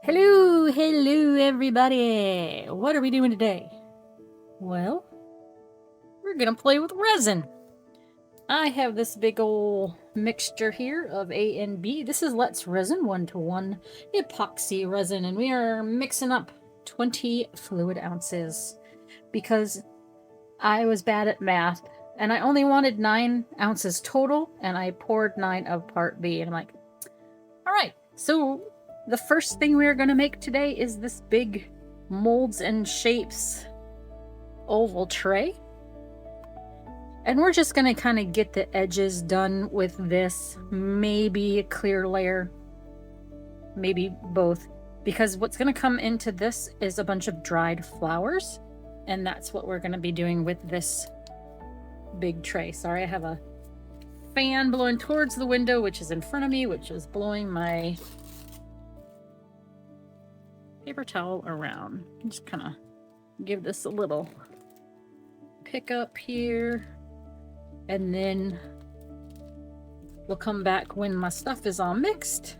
Hello everybody! What are we doing today? Well, we're gonna play with resin. I have this big old mixture here of A and B. This is Let's Resin 1-to-1 epoxy resin, and we are mixing up 20 fluid ounces because I was bad at math and I only wanted 9 ounces total, and I poured 9 of part B, and I'm like, alright, so the first thing we're going to make today is this big molds and shapes oval tray. And we're just going to kind of get the edges done with this, maybe a clear layer, maybe both. Because what's going to come into this is a bunch of dried flowers. And that's what we're going to be doing with this big tray. Sorry, I have a fan blowing towards the window, which is in front of me, which is blowing my paper towel around. Just kind of give this a little pick up here, and then we'll come back when my stuff is all mixed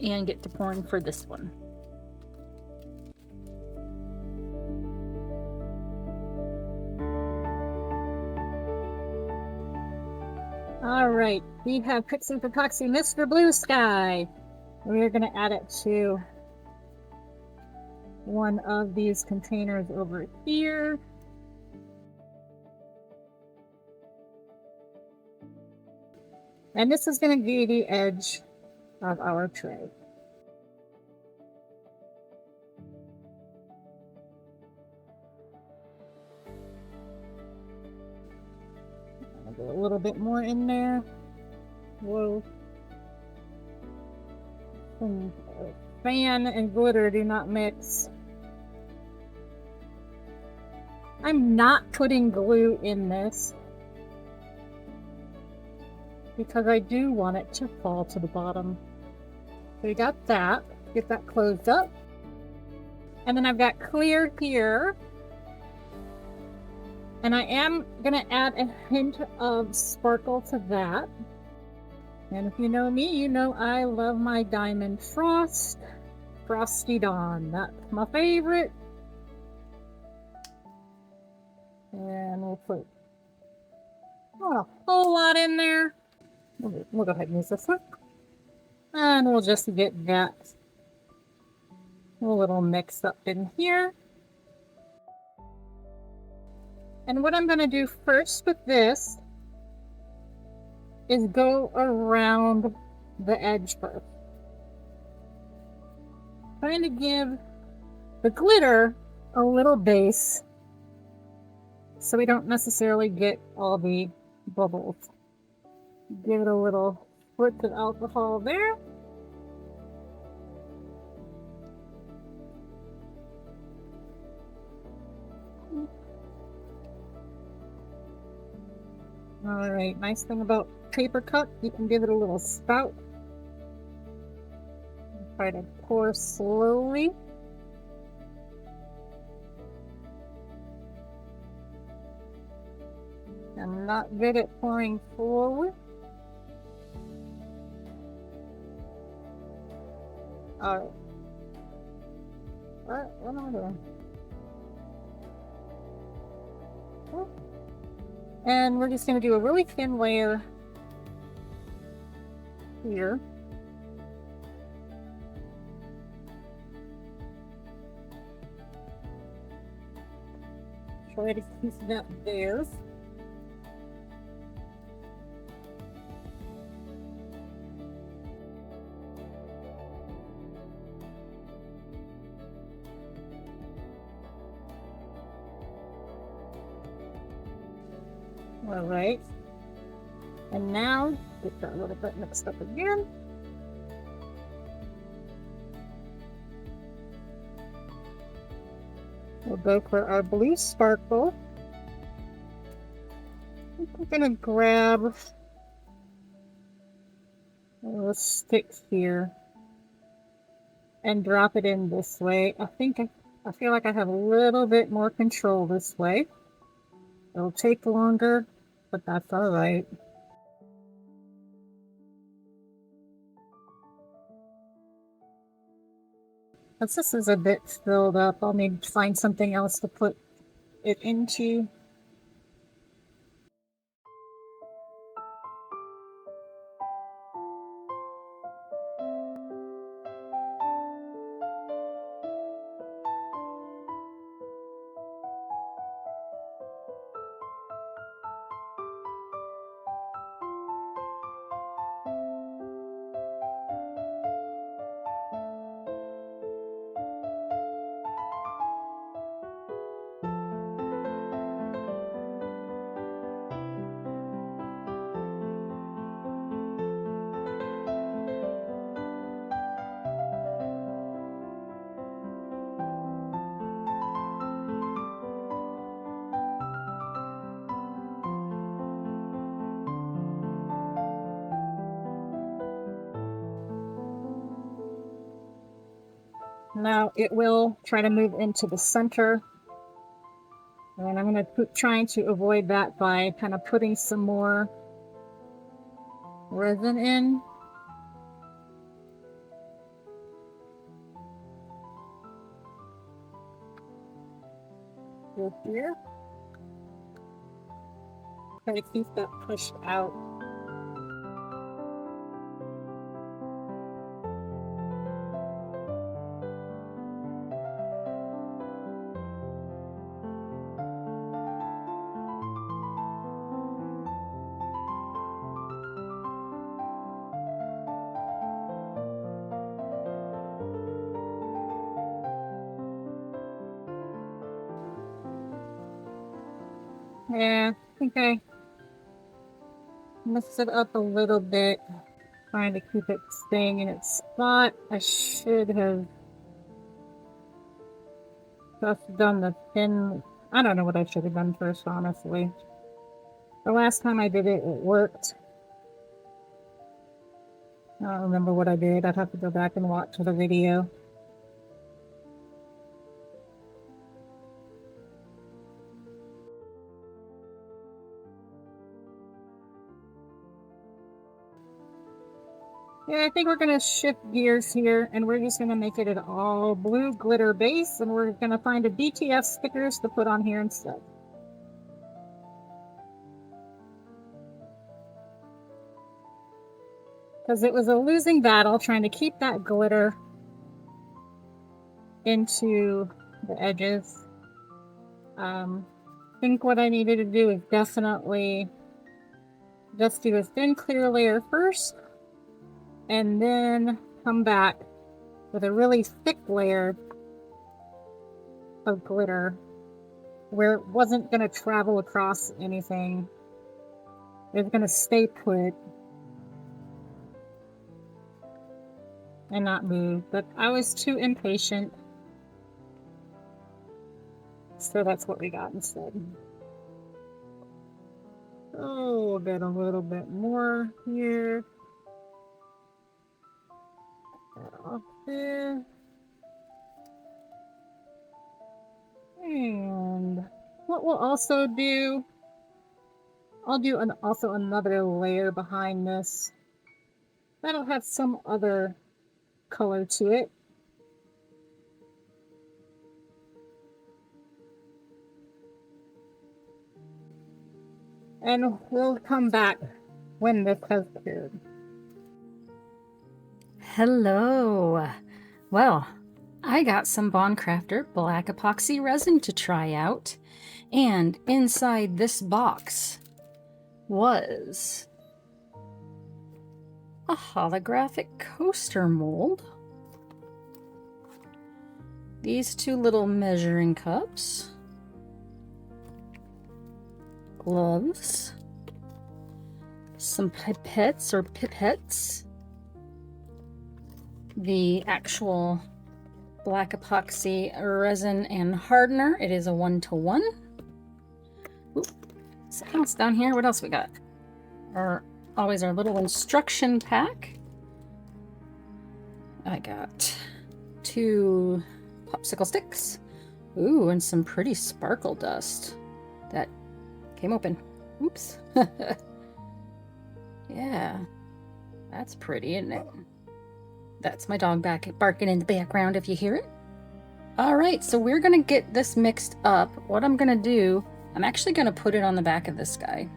and get to pouring for this one. All right, we have Pixie Epoxy Mr. Blue Sky. We're going to add it to one of these containers over here. And this is going to be the edge of our tray. I'll get a little bit more in there. Whoa. Fan and glitter do not mix. I'm not putting glue in this because I do want it to fall to the bottom. So we got that. Get that closed up. And then I've got clear here. And I am going to add a hint of sparkle to that. And if you know me, you know I love my Diamond Frost. Frosty Dawn. That's my favorite. And we'll put not a whole lot in there. We'll go ahead and use this one. And we'll just get that a little mixed up in here. And what I'm going to do first with this is go around the edge first. Trying to give the glitter a little base so we don't necessarily get all the bubbles. Give it a little spritz of alcohol there. All right, nice thing about paper cut, you can give it a little spout. Try to pour slowly. I'm not good at pouring forward. Alright. What am I doing? And we're just going to do a really thin layer here. Try to keep that there. All right, and now get that a little bit mixed up again. We'll go for our blue sparkle. We're gonna grab a little stick here and drop it in this way. I feel like I have a little bit more control this way. It'll take longer, but that's all right. Since this is a bit filled up, I'll need to find something else to put it into. Now it will try to move into the center, and I'm going to trying to avoid that by kind of putting some more resin in. Go here. Try to keep that pushed out. Yeah, I think I messed it up a little bit, trying to keep it staying in its spot. I should have just done the thin. I don't know what I should have done first, honestly. The last time I did it, it worked. I don't remember what I did. I'd have to go back and watch the video. Yeah, I think we're going to shift gears here, and we're just going to make it an all blue glitter base, and we're going to find a BTS stickers to put on here instead. Because it was a losing battle trying to keep that glitter into the edges. I think what I needed to do is definitely just do a thin clear layer first, and then come back with a really thick layer of glitter where it wasn't going to travel across anything. It was going to stay put and not move, but I was too impatient, so that's what we got instead. Oh, we'll get a little bit more here. That off there. And what we'll also do, I'll do also another layer behind this. That'll have some other color to it. And we'll come back when this has cured. Hello. Well, I got some Craftor Black Epoxy Resin to try out, and inside this box was a holographic coaster mold, these two little measuring cups, gloves, some pipettes or pipettes, the actual Black Epoxy Resin and hardener. It is a 1-to-1. Something else down here. What else we got? Always our little instruction pack. I got 2 popsicle sticks. Ooh, and some pretty sparkle dust that came open. Oops. Yeah, that's pretty, isn't it? That's my dog back barking in the background if you hear it. All right, so we're gonna get this mixed up. What I'm gonna do, I'm actually gonna put it on the back of this guy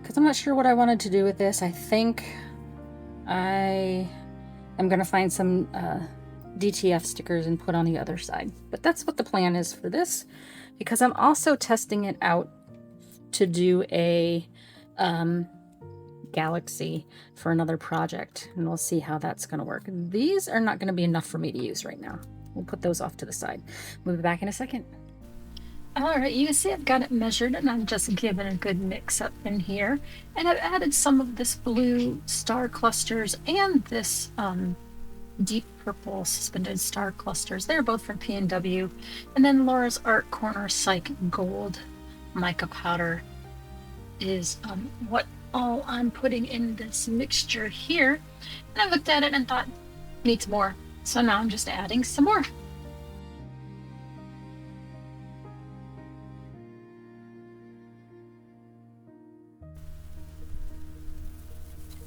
because I'm not sure what I wanted to do with this. I think I am gonna find some DTF stickers and put on the other side. But that's what the plan is for this, because I'm also testing it out to do a galaxy for another project, and we'll see how that's going to work. These are not going to be enough for me to use right now. We'll put those off to the side. We'll be back in a second. All right, you can see I've got it measured, and I'm just giving a good mix up in here. And I've added some of this blue star clusters and this deep purple suspended star clusters. They're both from PNW. And then Laura's Art Corner Psyche Gold mica powder is what all I'm putting in this mixture here. And I looked at it and thought, needs more. So now I'm just adding some more.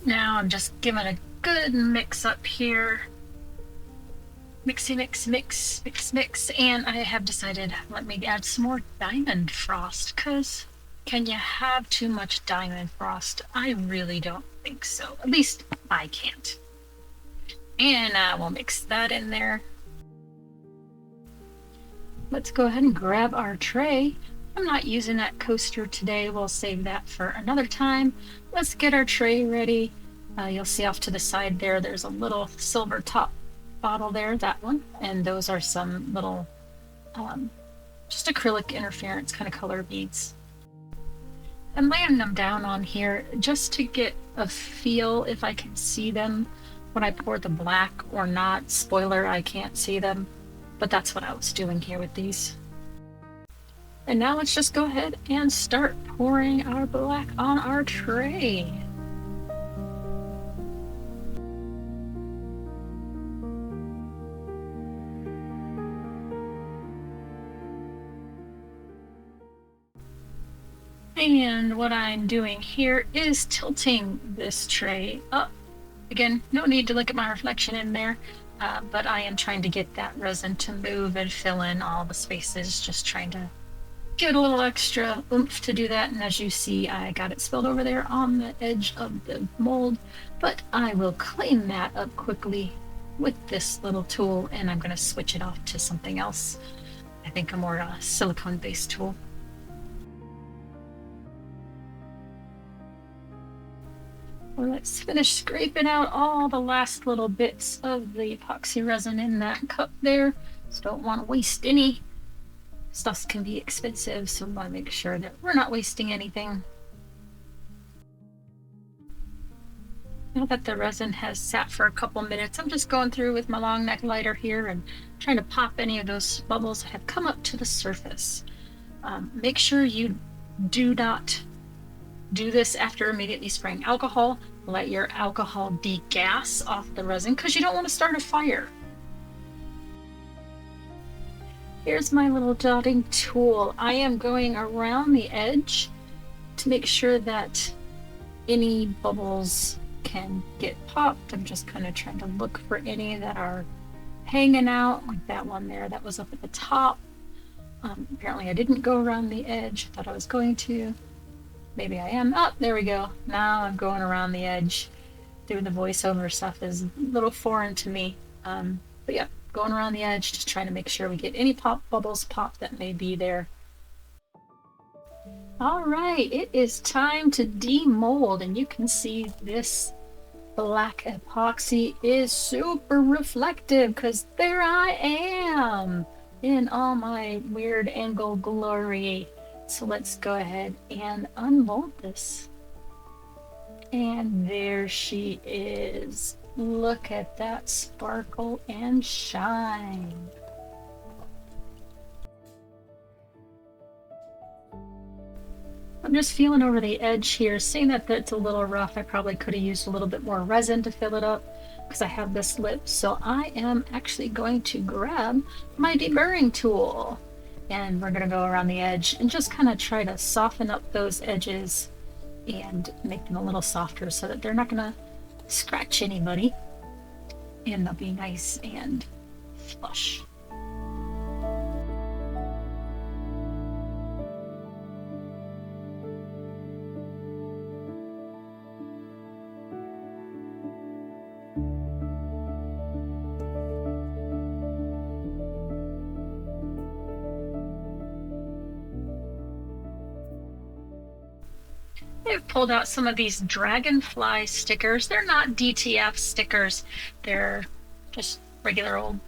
Now I'm just giving a good mix up here. Mixy mix, mix, mix, mix. And I have decided, let me add some more diamond frost, because can you have too much diamond frost? I really don't think so. At least I can't. And I will mix that in there. Let's go ahead and grab our tray. I'm not using that coaster today. We'll save that for another time. Let's get our tray ready. You'll see off to the side there, there's a little silver top bottle there, that one. And those are some little just acrylic interference kind of color beads. I'm laying them down on here just to get a feel if I can see them when I pour the black or not. Spoiler, I can't see them, but that's what I was doing here with these. And now let's just go ahead and start pouring our black on our tray. And what I'm doing here is tilting this tray up. Again, no need to look at my reflection in there, but I am trying to get that resin to move and fill in all the spaces, just trying to give it a little extra oomph to do that. And as you see, I got it spilled over there on the edge of the mold, but I will clean that up quickly with this little tool, and I'm going to switch it off to something else. I think a more silicone-based tool. Well, let's finish scraping out all the last little bits of the epoxy resin in that cup there. Just don't want to waste any. Stuff can be expensive, so we want to make sure that we're not wasting anything. Now that the resin has sat for a couple minutes, I'm just going through with my long neck lighter here and trying to pop any of those bubbles that have come up to the surface. Make sure you do not do this after immediately spraying alcohol. Let your alcohol degas off the resin because you don't want to start a fire. Here's my little dotting tool. I am going around the edge to make sure that any bubbles can get popped. I'm just kind of trying to look for any that are hanging out, like that one there that was up at the top. Apparently I didn't go around the edge. I thought I was going to. Maybe I am. Oh, there we go. Now I'm going around the edge. Doing the voiceover stuff is a little foreign to me. But yeah, going around the edge, just trying to make sure we get any bubbles popped that may be there. All right, it is time to demold, and you can see this black epoxy is super reflective because there I am in all my weird angle glory. So let's go ahead and unmold this. And there she is. Look at that sparkle and shine. I'm just feeling over the edge here, seeing that it's a little rough. I probably could have used a little bit more resin to fill it up because I have this lip. So I am actually going to grab my deburring tool. And we're going to go around the edge and just kind of try to soften up those edges and make them a little softer so that they're not going to scratch anybody. and they'll be nice and flush. I've pulled out some of these dragonfly stickers. They're not DTF stickers. They're just regular old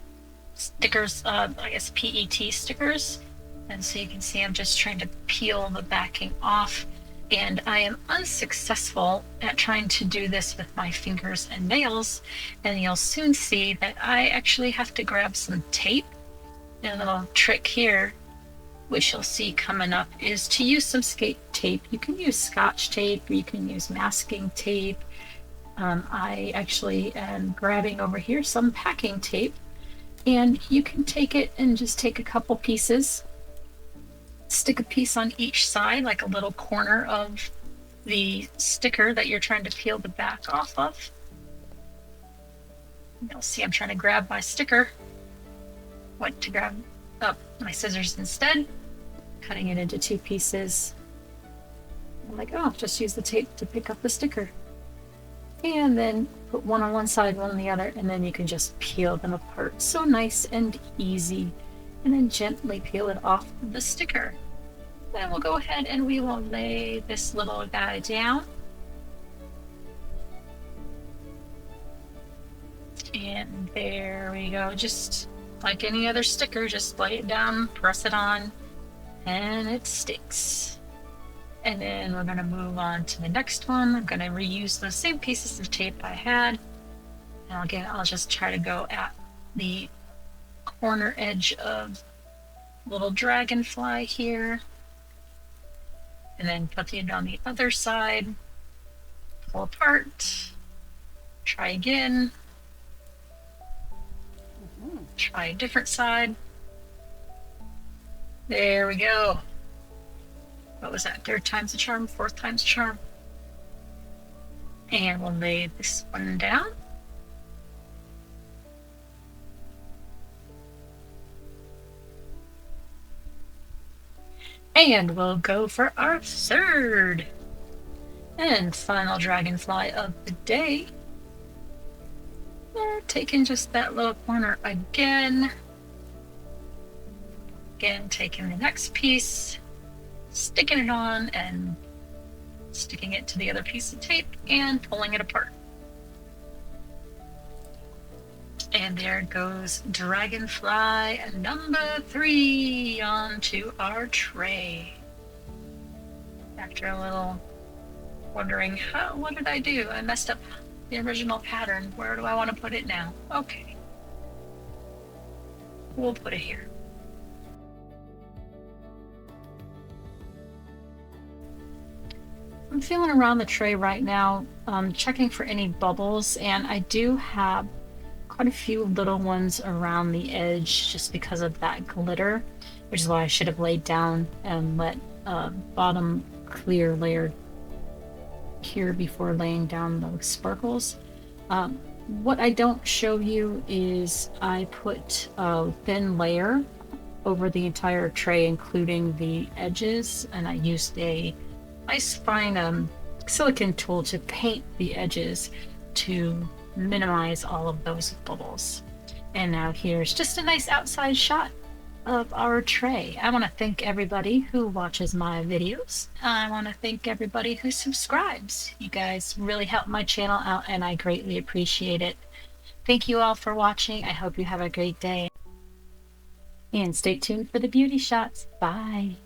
stickers, I guess PET stickers. And so you can see I'm just trying to peel the backing off. And I am unsuccessful at trying to do this with my fingers and nails. And you'll soon see that I actually have to grab some tape. And a little trick here, which you'll see coming up, is to use some skate tape. You can use Scotch tape, or you can use masking tape. I actually am grabbing over here some packing tape, and you can take it and just take a couple pieces, stick a piece on each side, like a little corner of the sticker that you're trying to peel the back off of. You'll see I'm trying to grab my sticker. Went to grab up my scissors instead, cutting it into two pieces. I'm like, oh, just use the tape to pick up the sticker. And then put one on one side, one on the other, and then you can just peel them apart. So nice and easy. And then gently peel it off the sticker. Then we'll go ahead and we will lay this little guy down. And there we go. Just like any other sticker, just lay it down, press it on, and it sticks. And then we're going to move on to the next one. I'm going to reuse the same pieces of tape I had. And again, I'll just try to go at the corner edge of little dragonfly here. And then put it on the other side, pull apart, try again. Try a different side. There we go. What was that? Third time's a charm, fourth time's a charm. And we'll lay this one down. And we'll go for our third and final dragonfly of the day. We're taking just that little corner again. Again, taking the next piece, sticking it on and sticking it to the other piece of tape and pulling it apart. And there goes dragonfly number 3 onto our tray. After a little wondering, what did I do? I messed up the original pattern. Where do I want to put it now? Okay. We'll put it here. I'm feeling around the tray right now, checking for any bubbles, and I do have quite a few little ones around the edge just because of that glitter, which is why I should have laid down and let bottom clear layer here before laying down those sparkles. What I don't show you is I put a thin layer over the entire tray, including the edges, and I used a nice fine silicone tool to paint the edges to minimize all of those bubbles. And now here's just a nice outside shot of our tray. I want to thank everybody who watches my videos. I want to thank everybody who subscribes. You guys really help my channel out and I greatly appreciate it. Thank you all for watching. I hope you have a great day. And stay tuned for the beauty shots. Bye.